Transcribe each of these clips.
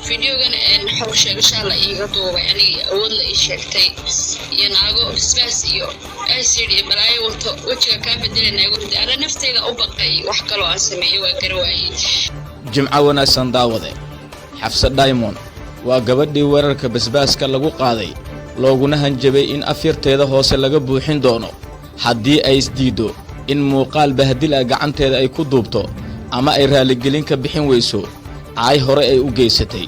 فيديوغان ان حق شيغشا لا iiga duubay aniga awood la ii sheegtay iyo naago isbaas iyo acid iyo balaayo wato wajiga ka bedelanay gurdi ara naftayda u baqay wax kale oo aan sameeyay waa garwaayay jimca wanaagsan daawade xafsa diamond waa gabadhii weerarka basbaaska lagu qaaday looguna hanjabay in afirteeda hoose laga buuxin doono haddii ay isdiido in muuqaal bahdil ah gacanteeda ay ku duubto ama ay raaligelin ka bixin weyso ay hore ay u geysatay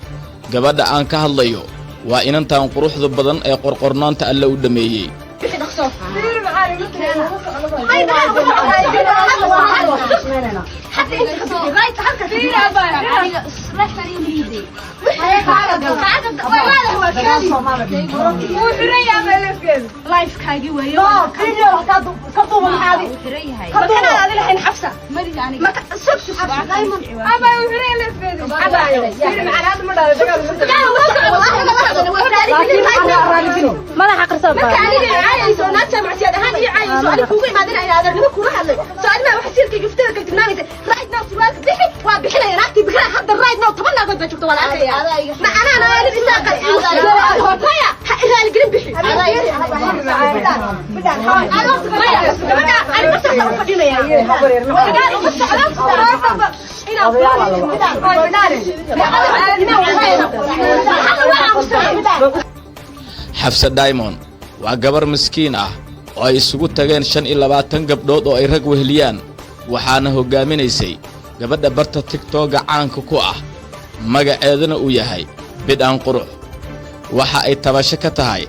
gabadha aan ka hadlayo waa inantaan quruxda badan ee qorqornaanta alla u dhameeyay xafsa diamond waa gabar miskiin ah oo ay isugu tageen 25 gabdhood oo ay rag weheliyaan waxaana hogaaminaysay gabadha barta TikTok caanka ku ah magaceeduna uu yahay bidaan qurux waxa ay tabasho ka tahay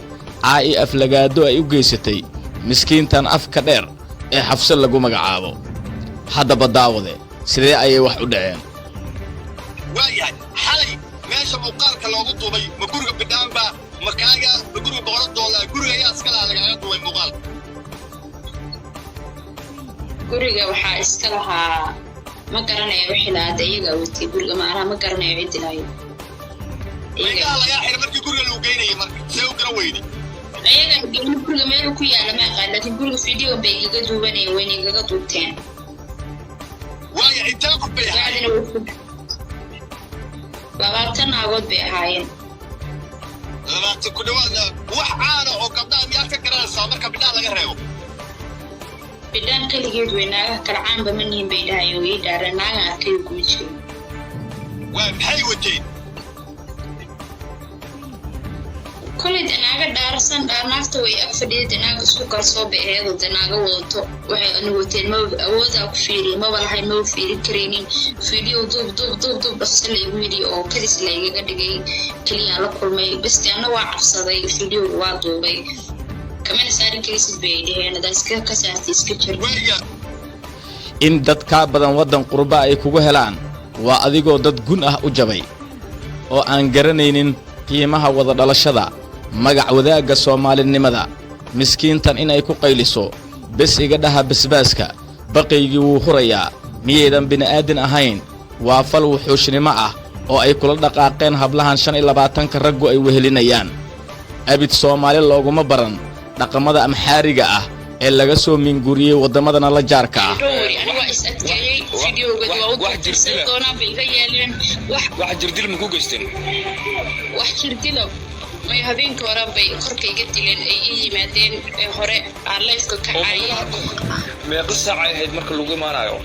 ay aflagaado ay u geysatay miskiintan afka dheer ee xafsa lagu magacaabo haddaba daawade sidee ayay wax u dhaceen waayahay xalay meesha muuqaalka loogu duubay ma guriga bidaan baa makaaga ma guriga $100 guriga ayaa iska lagaga duubay muuqaalka guriga waxaa iska lahaa ma garanayo wixii la adeega wati guriga maana ma garanayo cid ilaahay iyaga laga xir markii guriga loo geynay markii soo gara weydi ayaga guriga meel ku yaala ma aqaan laakiin guriga video bay iga duubanay weyn iga duubteen waaya inta ku bixay labaatan agood bay ahaayeen labaatan ku dhawaada wax caana oo gabdhaha miyaa ka garanaysaa marka bidaan laga reebo bidaan kaligeed weynaaga kala caanba ma nihin bay dhahayo way dhaaranaaga arkay ku jiray waa maxay wateen كل دناغا دارسان دارناغتا way ag fadhiyay danaaga isku kalsoo beeheedo danaaga wadato waxay anu wateen ma awooda ku fiiri ma walahay ma fiiri kareenin video dub dhaqso la video oo kadis la iga dhigay kaliya la kulmay bas taana waa cabsaday video waa duubay kamana saarin kaliis beedeen dadka ka saartay iska jir in dadka badan wadan qurba ay kugu helaan waa adigoo dad gun ah u jabay oo aan garanaynin qiimaha wada dhalashada magac wadaaga Soomaalinimada miskiintan in ay ku qayliso bas iga dhaha basbaaska baqaygii wuu hurayaa miyeedan bini'aadan ahayn waa fal wuxuushnimo ah oo ay kula dhaqaaqeen hablahan 25 ka raggu ay wehelinayaan abid Soomaali looguma baran dhaqamada amxaariga ah ee laga soo minguriyay wadamadana la jaarka ah wax jirdil ma ku geysteen wax jirdilo may habeenka hore bay korkayga dileen ay yimaadeen hore aan leefka ka caayay meeqa saac ay ahayd marka lagu imaanayo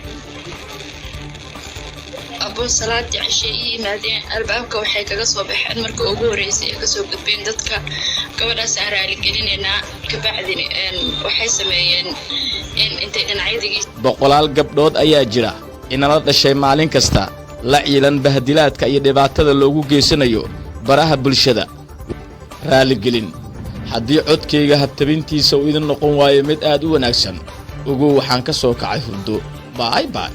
abo salaad cashay yimaadeen albaabka waxay kaga soo baxeen marka ugu horeysay ay ka soo gudbeen dadka gabadhaas aan raali gelinayna ka bacdina waxay sameeyeen intay dhinacyadiis boqolaal gabdhood ayaa jira inala dhashay maalin kasta la ciilan bahdilaadka iyo dhibaatada loogu geysanayo baraha bulshada raali gelin haddii codkayga habtabintiisa uu idin noqon waayo mid aad u wanaagsan ugu waxaan ka soo kacay hurdo bye bye